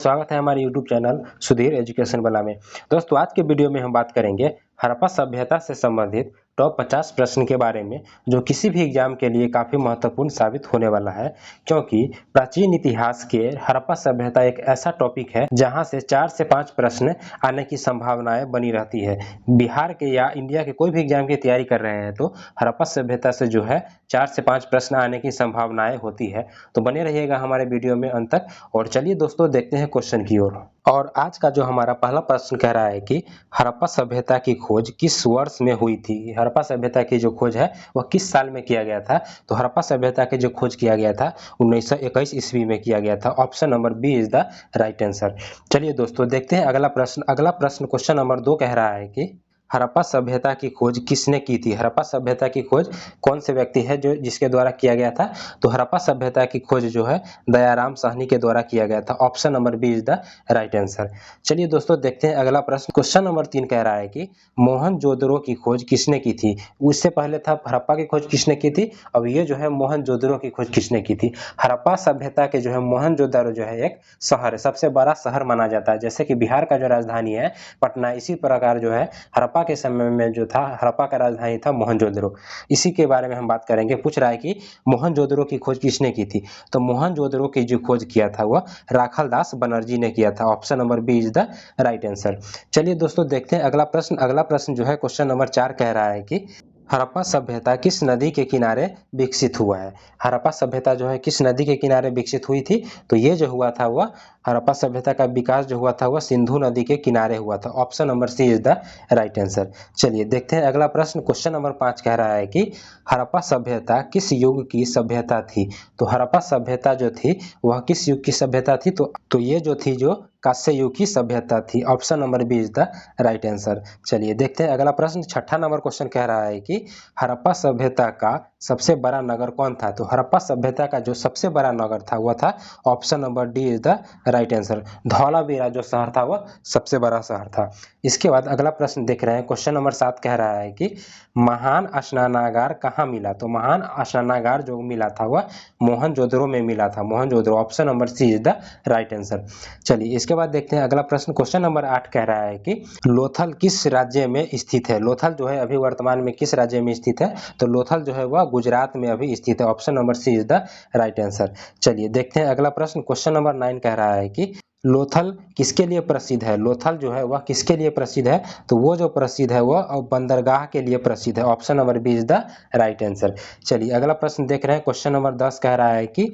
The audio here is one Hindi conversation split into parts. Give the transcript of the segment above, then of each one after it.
स्वागत है हमारे YouTube चैनल सुधीर एजुकेशन वाला में। दोस्तों आज के वीडियो में हम बात करेंगे हड़प्पा सभ्यता से संबंधित टॉप 50 प्रश्न के बारे में, जो किसी भी एग्जाम के लिए काफ़ी महत्वपूर्ण साबित होने वाला है, क्योंकि प्राचीन इतिहास के हड़प्पा सभ्यता एक ऐसा टॉपिक है जहां से 4 से 5 प्रश्न आने की संभावनाएं बनी रहती है। बिहार के या इंडिया के कोई भी एग्जाम की तैयारी कर रहे हैं तो हड़प्पा सभ्यता से जो है 4 से 5 प्रश्न आने की संभावनाएं होती है। तो बने रहिएगा हमारे वीडियो में अंत तक। और चलिए दोस्तों देखते हैं क्वेश्चन की ओर। और आज का जो हमारा पहला प्रश्न कह रहा है कि हड़प्पा सभ्यता की खोज किस वर्ष में हुई थी। हड़प्पा सभ्यता की जो खोज है वह किस साल में किया गया था। तो हड़प्पा सभ्यता की जो खोज किया गया था 1921 ईस्वी में किया गया था। Option number B is the right answer. चलिए दोस्तों देखते हैं अगला प्रश्न। अगला प्रश्न क्वेश्चन नंबर 2 कह रहा है कि हड़प्पा सभ्यता की खोज किसने की थी। हड़प्पा सभ्यता की खोज कौन से व्यक्ति है जो जिसके द्वारा किया गया था। तो हड़प्पा सभ्यता की खोज जो है दयाराम साहनी के द्वारा किया गया था। Option number B is the right answer. चलिए दोस्तों देखते हैं अगला प्रश्न। क्वेश्चन नंबर 3 कह रहा है कि मोहनजोदड़ो की खोज किसने की थी। उससे पहले था हड़प्पा की खोज किसने की थी, अब ये जो है मोहनजोदड़ो की खोज किसने की थी। हड़प्पा सभ्यता के जो है मोहनजोदड़ो जो है एक शहर है, सबसे बड़ा शहर माना जाता है। जैसे कि बिहार का जो राजधानी है पटना, इसी प्रकार जो है हड़प्पा के समय में जो था हड़प्पा का राजधानी था मोहनजोदड़ो। इसी के बारे में हम बात करेंगे। पूछ रहा है कि मोहनजोदड़ो की खोज किसने की थी। तो मोहनजोदड़ो की जो खोज किया था वह राखालदास बनर्जी ने किया था। Option number B is the right answer. चलिए दोस्तों देखते हैं अगला प्रश्न। अगला प्रश्न जो है क्वेश्चन नंबर 4 कह रहा है कि हड़प्पा सभ्यता किस नदी के किनारे विकसित हुआ है। हड़प्पा सभ्यता जो है किस नदी के किनारे विकसित हुई थी। तो ये जो हुआ था वह हड़प्पा सभ्यता का विकास जो हुआ था वह सिंधु नदी के किनारे हुआ था। Option number C is the right answer. चलिए देखते हैं अगला प्रश्न। क्वेश्चन नंबर 5 कह रहा है कि हड़प्पा सभ्यता किस युग की सभ्यता थी। तो हड़प्पा सभ्यता जो थी वह किस युग की सभ्यता थी। तो ये जो थी जो कांस्य युग की सभ्यता थी। Option number B is the right answer. चलिए देखते हैं अगला प्रश्न। छठा नंबर क्वेश्चन कह रहा है कि हड़प्पा सभ्यता का सबसे बड़ा नगर कौन था। तो हड़प्पा सभ्यता का जो सबसे बड़ा नगर था वह था option number D is the right answer. Dholavira जो शहर था वह सबसे बड़ा शहर था। इसके बाद अगला प्रश्न देख रहे हैं। क्वेश्चन नंबर 7 कह रहा है कि महान स्नानागार कहाँ मिला। तो महान स्नानागार जो मिला था वह मोहनजोदड़ो में मिला था। Mohenjodaro. Option number C is the right answer. चलिए इसके बाद देखते हैं अगला प्रश्न। क्वेश्चन नंबर 8 कह रहा है कि लोथल किस राज्य में स्थित है। लोथल जो है अभी वर्तमान में किस राज्य में स्थित है। तो लोथल जो है वह गुजरात में अभी स्थित है। Option number C is the right answer. चलिए देखते हैं अगला प्रश्न। क्वेश्चन नंबर 9 कह रहा है कि लोथल किसके लिए प्रसिद्ध है। लोथल जो है वह किसके लिए प्रसिद्ध है। तो वो जो प्रसिद्ध है वह बंदरगाह के लिए प्रसिद्ध है। Option number B is the right answer. चलिए अगला प्रश्न देख रहे हैं। क्वेश्चन नंबर 10 कह रहा है कि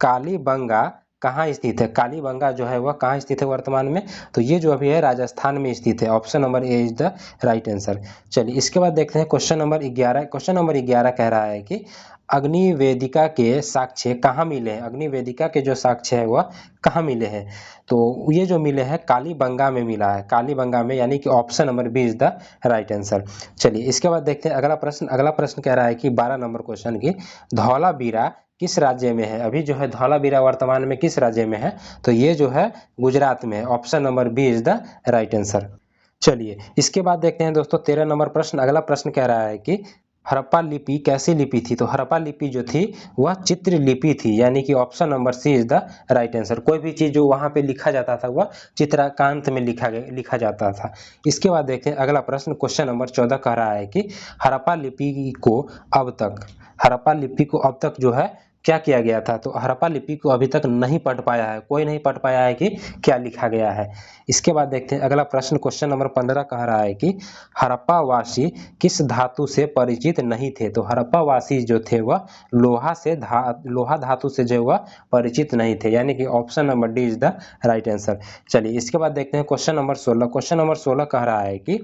कालीबंगा कहाँ स्थित है। कालीबंगा जो है वह कहाँ स्थित है वर्तमान में। तो ये जो अभी है राजस्थान में स्थित है। Option number A is the right answer. चलिए इसके बाद देखते हैं क्वेश्चन नंबर 11। क्वेश्चन नंबर 11 कह रहा है कि अग्निवेदिका के साक्ष्य कहाँ मिले हैं। अग्निवेदिका के जो साक्ष्य है वह कहाँ मिले हैं। तो ये जो मिले हैं कालीबंगा में मिला है। कालीबंगा में, यानी कि option number B is the right answer. चलिए इसके बाद देखते हैं अगला प्रश्न। अगला प्रश्न कह रहा है कि 12 नंबर क्वेश्चन की धौलावीरा किस राज्य में है। अभी जो है धौलावीरा वर्तमान में किस राज्य में है। तो ये जो है गुजरात में है। Option number B is the right answer. चलिए इसके बाद देखते हैं दोस्तों 13 नंबर प्रश्न। अगला प्रश्न कह रहा है कि हड़प्पा लिपि कैसी लिपि थी। तो हड़प्पा लिपि जो थी वह चित्र लिपि थी, यानी कि option number C is the right answer. कोई भी चीज जो वहां पे लिखा जाता था वह चित्रांत में लिखा जाता था। इसके बाद देखते हैं अगला प्रश्न। क्वेश्चन नंबर 14 कह रहा है कि हड़प्पा लिपि को अब तक जो है क्या किया गया था। तो हड़प्पा लिपि को अभी तक नहीं पढ़ पाया है, कोई नहीं पढ़ पाया है कि क्या लिखा गया है। इसके बाद देखते हैं अगला प्रश्न। क्वेश्चन नंबर 15 कह रहा है कि हड़प्पा वासी किस धातु से परिचित नहीं थे। तो हड़प्पा वासी जो थे वह लोहा धातु से जो वह परिचित नहीं थे, यानी कि option number D is the right answer. चलिए इसके बाद देखते हैं क्वेश्चन नंबर 16। क्वेश्चन नंबर 16 कह रहा है कि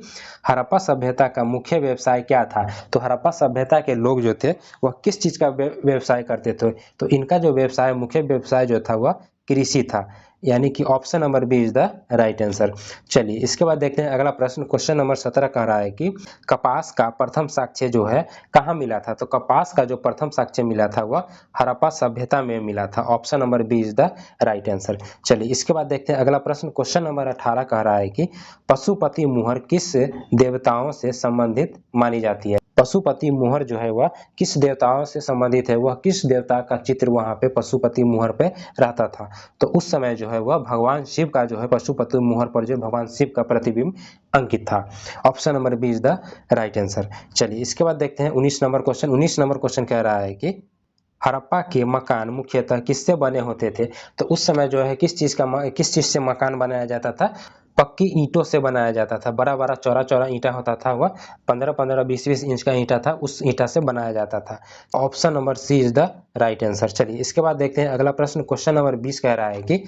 हड़प्पा सभ्यता का मुख्य व्यवसाय क्या था। तो हड़प्पा सभ्यता के लोग जो थे वह किस चीज का व्यवसाय करते थे। तो इनका जो व्यवसाय, मुख्य व्यवसाय जो था वह कृषि था, यानी कि option number B is the right answer. चलिए इसके बाद देखते हैं अगला प्रश्न। क्वेश्चन नंबर 17 कह रहा है कि कपास का प्रथम साक्ष्य जो है कहाँ मिला था। तो कपास का जो प्रथम साक्ष्य मिला था वह हड़प्पा सभ्यता में मिला था। Option number B is the right answer. चलिए इसके बाद देखते हैं अगला प्रश्न। क्वेश्चन नंबर 18 कह रहा है कि पशुपति मुहर किस देवताओं से संबंधित मानी जाती है। पशुपति मुहर जो है वह किस देवताओं से संबंधित है, वह किस देवता का चित्र वहां पे पशुपति मुहर पे रहता था। तो उस समय जो है वह भगवान शिव का जो है पशुपति मुहर पर जो भगवान शिव का प्रतिबिंब अंकित था। Option number B is the right answer. चलिए इसके बाद देखते हैं 19 नंबर क्वेश्चन। 19 नंबर क्वेश्चन कह रहा है कि हड़प्पा के मकान मुख्यतः किससे बने होते थे। तो उस समय जो है किस चीज से मकान बनाया जाता था, पक्की ईंटों से बनाया जाता था। बड़ा बड़ा चौड़ा चौड़ा ईंटा होता था, वह 15-15 20-20 इंच का ईंटा था, उस ईंटा से बनाया जाता था। Option number C is the right answer. चलिए इसके बाद देखते हैं अगला प्रश्न। क्वेश्चन नंबर 20 कह रहा है कि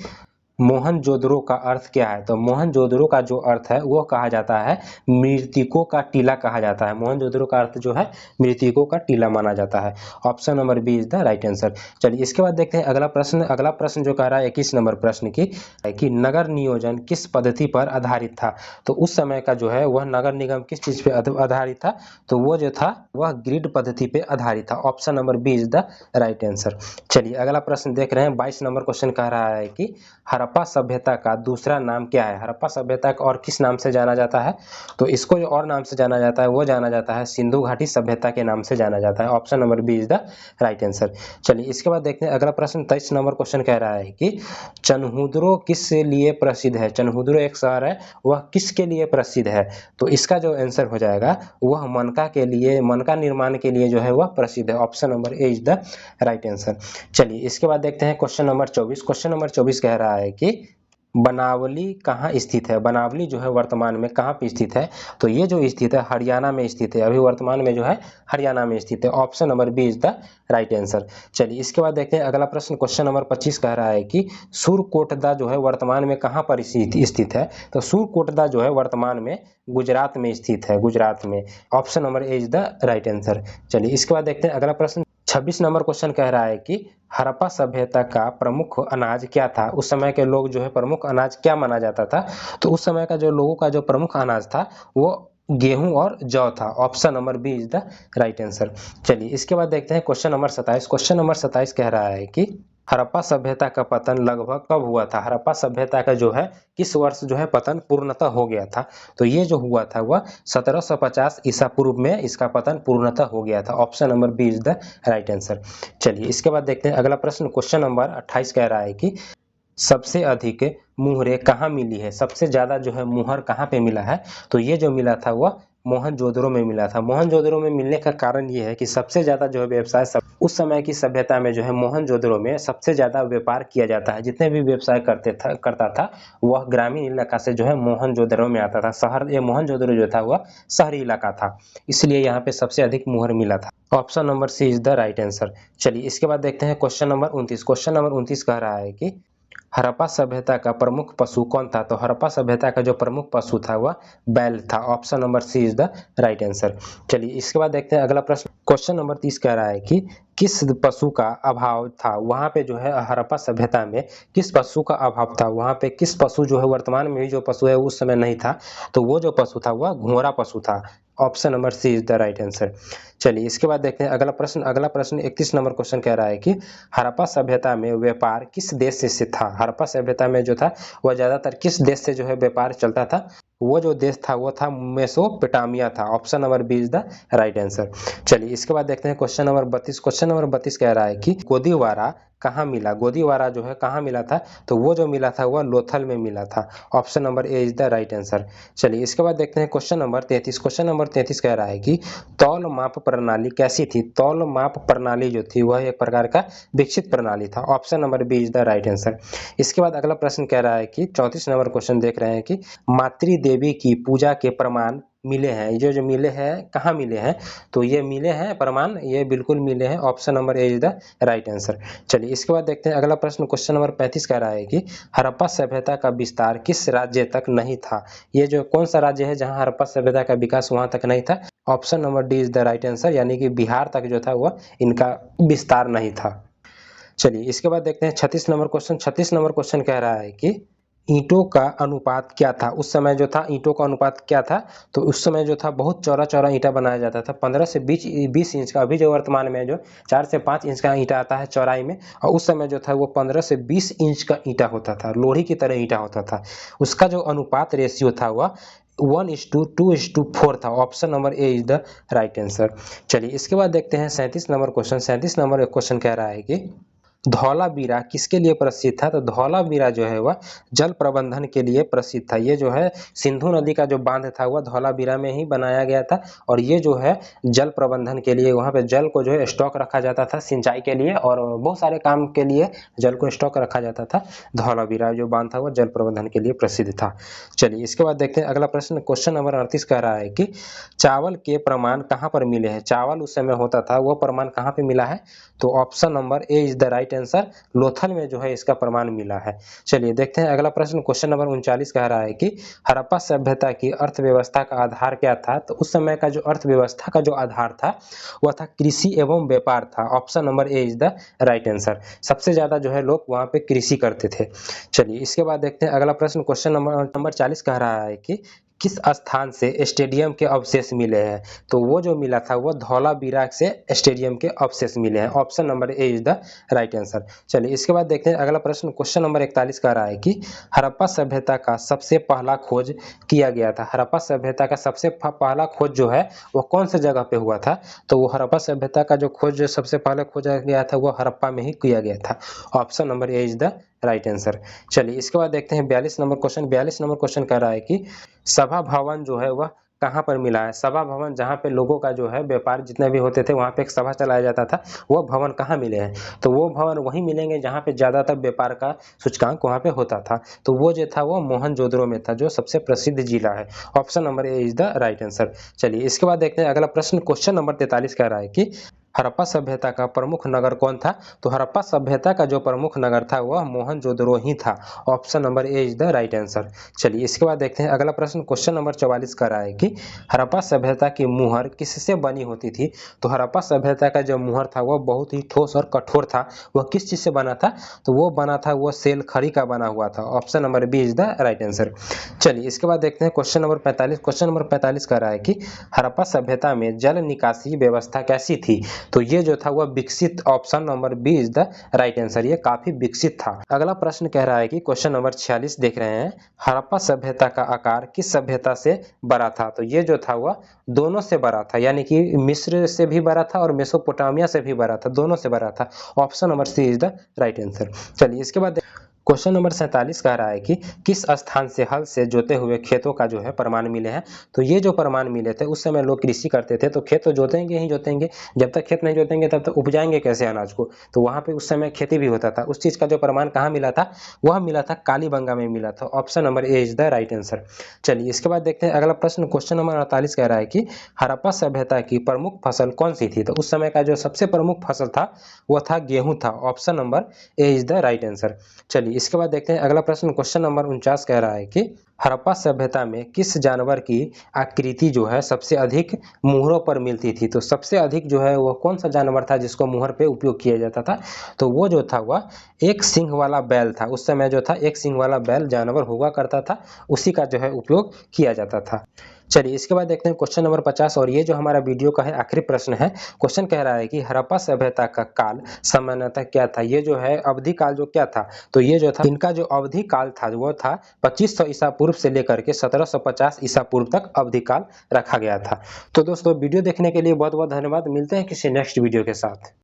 मोहनजोदड़ो का अर्थ क्या है। तो मोहनजोदड़ो का जो अर्थ है वो कहा जाता है मृतकों का टीला कहा जाता है। मोहनजोदड़ो का अर्थ जो है मृतकों का टीला माना जाता है। Option number B is the right answer. चलिए इसके बाद देखते हैं अगला प्रश्न। अगला प्रश्न जो कह रहा है 21 नंबर प्रश्न की कि नगर नियोजन किस पद्धति पर आधारित था। तो उस समय का जो है वह नगर निगम किस चीज पे आधारित था, तो वो जो था वह ग्रिड पद्धति पे आधारित था। Option number B is the right answer. चलिए अगला प्रश्न देख रहे हैं 22 नंबर क्वेश्चन कह रहा है कि हड़प्पा सभ्यता का दूसरा नाम क्या है। हड़प्पा सभ्यता को और किस नाम से जाना जाता है, तो इसको जो और नाम से जाना जाता है वो जाना जाता है सिंधु घाटी सभ्यता के नाम से जाना जाता है। Option number B is the right answer. चलिए इसके बाद देखते हैं अगला प्रश्न 23 नंबर क्वेश्चन कह रहा है कि चनहुद्रो किस लिए प्रसिद्ध है। चनहुद्रो एक शहर है, वह किसके लिए प्रसिद्ध है। तो इसका जो आंसर हो जाएगा वह मनका के लिए, मनका निर्माण के लिए जो है वह प्रसिद्ध है। Option number A is the right answer. चलिए इसके बाद देखते हैं क्वेश्चन नंबर 24। क्वेश्चन नंबर 24 कह रहा है कि बनावली कहाँ स्थित है। बनावली जो है वर्तमान में कहाँ पे स्थित है, तो ये जो स्थित है हरियाणा में स्थित है। अभी वर्तमान में जो है हरियाणा में स्थित है। Option number B is the right answer. चलिए इसके बाद देखते हैं अगला प्रश्न। क्वेश्चन नंबर 25 कह रहा है कि सूरकोटदा जो है वर्तमान में कहाँ पर स्थित है। तो सूरकोटदा जो है वर्तमान में गुजरात में स्थित है, गुजरात में। Option number A is the right answer. चलिए इसके बाद देखते हैं अगला प्रश्न। 26 नंबर क्वेश्चन कह रहा है कि हड़प्पा सभ्यता का प्रमुख अनाज क्या था। उस समय के लोग जो है प्रमुख अनाज क्या माना जाता था, तो उस समय का जो लोगों का जो प्रमुख अनाज था वो गेहूं और जौ था। Option number B is the right answer. चलिए इसके बाद देखते हैं क्वेश्चन नंबर 27। क्वेश्चन नंबर 27 कह रहा है कि हड़प्पा सभ्यता का पतन लगभग कब हुआ था। हड़प्पा सभ्यता का जो है किस वर्ष जो है पतन पूर्णतः हो गया था, तो ये जो हुआ था वह 1750 ईसा पूर्व में इसका पतन पूर्णतः हो गया था। Option number B is the right answer. चलिए इसके बाद देखते हैं अगला प्रश्न। क्वेश्चन नंबर 28 कह रहा है कि सबसे अधिक मुहरें कहाँ मिली है। सबसे ज्यादा जो है मुहर कहाँ पे मिला है, तो ये जो मिला था वह मोहनजोदड़ो में मिला था। मोहनजोदड़ो में मिलने का कारण ये है कि सबसे ज्यादा जो है व्यवसाय उस समय की सभ्यता में जो है मोहनजोदड़ो में सबसे ज्यादा व्यापार किया जाता है। जितने भी व्यवसाय करता था वह ग्रामीण इलाका से जो है मोहनजोदड़ो में आता था। शहर ये मोहनजोदड़ो जो था वह शहरी इलाका था, इसलिए यहाँ पे सबसे अधिक मुहर मिला था। Option number C is the right answer. चलिए इसके बाद देखते हैं क्वेश्चन नंबर 29। क्वेश्चन नंबर 29 कह रहा है कि हड़प्पा सभ्यता का प्रमुख पशु कौन था। तो हड़प्पा सभ्यता का जो प्रमुख पशु था वह बैल था। Option number C is the right answer. चलिए इसके बाद देखते हैं अगला प्रश्न। क्वेश्चन नंबर 30 कह रहा है कि किस पशु का अभाव था। वहां पे जो है हड़प्पा सभ्यता में किस पशु का अभाव था, वहां पे किस पशु जो है वर्तमान में भी जो पशु है उस समय नहीं था, तो वो जो पशु था वह घोड़ा पशु था। Option number C is the right answer. चलिए इसके बाद देखते हैं अगला प्रश्न। अगला प्रश्न 31 नंबर क्वेश्चन कह रहा है कि हड़प्पा सभ्यता में व्यापार किस देश से था। हड़प्पा सभ्यता में जो था वह ज्यादातर किस देश से जो है व्यापार चलता था, वो जो देश था वो था मेसोपोटामिया था। Option number B is the right answer. चलिए इसके बाद देखते हैं क्वेश्चन नंबर 32। क्वेश्चन नंबर 32 कह रहा है कि गोदीवारा कहाँ मिला। गोदीवारा जो है कहाँ मिला था, तो वो जो मिला था वह लोथल में मिला था। Option number A is the right answer. चलिए इसके बाद देखते हैं क्वेश्चन नंबर 33। क्वेश्चन नंबर 33 कह रहा है कि तौल माप प्रणाली कैसी थी। तौल माप प्रणाली जो थी वह एक प्रकार का विकसित प्रणाली था। Option number B is the right answer. इसके बाद अगला प्रश्न कह रहा है कि 34 नंबर क्वेश्चन देख रहे हैं कि मातृ देवी की पूजा के प्रमाण मिले हैं। जो मिले हैं कहाँ मिले हैं, तो ये मिले हैं प्रमाण, ये बिल्कुल मिले हैं। Option number A is the right answer. चलिए इसके बाद देखते हैं अगला प्रश्न। क्वेश्चन नंबर 35 कह रहा है कि हड़प्पा सभ्यता का विस्तार किस राज्य तक नहीं था। ये जो कौन सा राज्य है जहां हड़प्पा सभ्यता का विकास वहां तक नहीं था। Option number D is the right answer, यानी कि बिहार तक जो था वह इनका विस्तार नहीं था। चलिए इसके बाद देखते हैं 36 नंबर क्वेश्चन। 36 नंबर क्वेश्चन कह रहा है कि ईंटों का अनुपात क्या था। उस समय जो था ईंटों का अनुपात क्या था, तो उस समय जो था बहुत चौड़ा चौड़ा ईंटा बनाया जाता था, 15 से 20 इंच का। अभी जो वर्तमान में जो 4 से 5 इंच का ईंटा आता है चौड़ाई में, और उस समय जो था वो 15 से 20 इंच का ईंटा होता था, लोही की तरह ईंटा होता था। उसका जो अनुपात रेशियो था वह 1:2:4 था। Option number A is the right answer. चलिए इसके बाद देखते हैं 37 नंबर क्वेश्चन। 37 नंबर क्वेश्चन कह रहा है कि धौलावीरा किसके लिए प्रसिद्ध था? तो धौलावीरा जो है वह जल प्रबंधन के लिए प्रसिद्ध था। ये जो है सिंधु नदी का जो बांध था वह धौलावीरा में ही बनाया गया था और ये जो है जल प्रबंधन के लिए वहाँ पे जल को जो है स्टॉक रखा जाता था सिंचाई के लिए और बहुत सारे काम के लिए जल को स्टॉक रखा जाता था। धौलावीरा जो बांध था वह जल प्रबंधन के लिए प्रसिद्ध था। चलिए इसके बाद देखते हैं अगला प्रश्न। क्वेश्चन नंबर 38 कह रहा है कि चावल के प्रमाण कहाँ पर मिले हैं? चावल उस समय होता था वह प्रमाण कहाँ पे मिला है? तो option number A is the right answer. Lothal में जो है इसका प्रमाण मिला है। चलिए देखते हैं अगला प्रश्न। क्वेश्चन नंबर 39 कह रहा है कि हड़प्पा सभ्यता की अर्थव्यवस्था का आधार क्या था? तो उस समय का जो अर्थव्यवस्था का जो आधार था वह था कृषि एवं व्यापार था। Option number A is the right answer. सबसे ज्यादा जो है लोग वहां पे कृषि करते थे। चलिए इसके बाद देखते हैं अगला प्रश्न। क्वेश्चन नंबर 40 कह रहा है कि किस स्थान से स्टेडियम के अवशेष मिले हैं? तो वो जो मिला था वो धौलावीरा से स्टेडियम के अवशेष मिले हैं। Option number A is the right answer. चलिए इसके बाद देखते हैं अगला प्रश्न। क्वेश्चन नंबर 41 कह रहा है कि हड़प्पा सभ्यता का सबसे पहला खोज किया गया था। हड़प्पा सभ्यता का सबसे पहला खोज जो है वो कौन से जगह पे हुआ था? तो वो हड़प्पा सभ्यता का जो खोज जो सबसे पहले खोजा गया था वो हड़प्पा में ही किया गया था। Option number A is the right answer. चलिए इसके बाद देखते हैं 42 नंबर क्वेश्चन। 42 नंबर क्वेश्चन कह रहा है कि सभा भवन जो है वह कहाँ पर मिला है? सभा भवन जहाँ पे लोगों का जो है व्यापार जितने भी होते थे वहाँ पे एक सभा चलाया जाता था, वह भवन कहाँ मिले हैं? तो वो भवन वहीं मिलेंगे जहाँ पे ज्यादातर व्यापार का सूचकांक वहाँ पे होता था। तो वो जो था वो मोहनजोदड़ो में था जो सबसे प्रसिद्ध जिला है। Option number A is the right answer. चलिए इसके बाद देखते हैं अगला प्रश्न। क्वेश्चन नंबर 43 कह रहा है कि हड़प्पा सभ्यता का प्रमुख नगर कौन था? तो हड़प्पा सभ्यता का जो प्रमुख नगर था वह मोहनजोदड़ो ही था। Option number A is the right answer. चलिए इसके बाद देखते हैं अगला प्रश्न। क्वेश्चन नंबर 44 कर रहा है कि हड़प्पा सभ्यता की मुहर किससे बनी होती थी? तो हड़प्पा सभ्यता का जो मुहर था वह बहुत ही ठोस और कठोर था। वह किस चीज से बना था? तो वो बना था वो सेल खड़ी का बना हुआ था। Option number B is the right answer. चलिए इसके बाद देखते हैं क्वेश्चन नंबर 45। क्वेश्चन नंबर 45 कर रहा है कि हड़प्पा सभ्यता में जल निकासी व्यवस्था कैसी थी? तो ये जो था वह विकसित। Option number B is the right answer. ये काफी विकसित था। अगला प्रश्न कह रहा है कि क्वेश्चन नंबर 46 देख रहे हैं, हड़प्पा सभ्यता का आकार किस सभ्यता से बड़ा था? तो ये जो था वह दोनों से बड़ा था, यानी कि मिस्र से भी बड़ा था और मेसोपोटामिया से भी बड़ा था, दोनों से बड़ा था। Option number C is the right answer. चलिए इसके बाद क्वेश्चन नंबर 47 कह रहा है कि किस स्थान से हल से जोते हुए खेतों का जो है प्रमाण मिले हैं? तो ये जो प्रमाण मिले थे उस समय लोग कृषि करते थे तो खेत तो जोतेंगे ही जोतेंगे, जब तक खेत नहीं जोतेंगे तब तक उपजाएंगे कैसे अनाज को? तो वहां पे उस समय खेती भी होता था। उस चीज का जो प्रमाण कहाँ मिला था? वह मिला था कालीबंगा में मिला था। Option number A is the right answer. चलिए इसके बाद देखते हैं अगला प्रश्न। क्वेश्चन नंबर 48 कह रहा है कि हड़प्पा सभ्यता की प्रमुख फसल कौन सी थी? तो उस समय का जो सबसे प्रमुख फसल था वह था गेहूं था। Option number A is the right answer. चलिए इसके बाद देखते हैं अगला प्रश्न। क्वेश्चन नंबर 49 कह रहा है कि हड़प्पा सभ्यता में किस जानवर की आकृति जो है सबसे अधिक मुहरों पर मिलती थी? तो सबसे अधिक जो है वह कौन सा जानवर था जिसको मुहर पे उपयोग किया जाता था? तो वो जो था वह एक सींग वाला बैल था। उस समय जो था एक सींग वाला बैल जानवर हुआ करता था, उसी का जो है उपयोग किया जाता था। चलिए इसके बाद देखते हैं क्वेश्चन नंबर 50 और ये जो हमारा वीडियो का है आखिरी प्रश्न है। क्वेश्चन कह रहा है कि हड़प्पा सभ्यता का काल सामान्यतः क्या था? ये जो है अवधि काल जो क्या था? तो ये जो था इनका जो अवधि काल था वो था 2500 ईसा पूर्व से लेकर के 1750 ईसा पूर्व तक अवधि काल रखा गया था। तो दोस्तों वीडियो देखने के लिए बहुत बहुत धन्यवाद। मिलते हैं किसी नेक्स्ट वीडियो के साथ।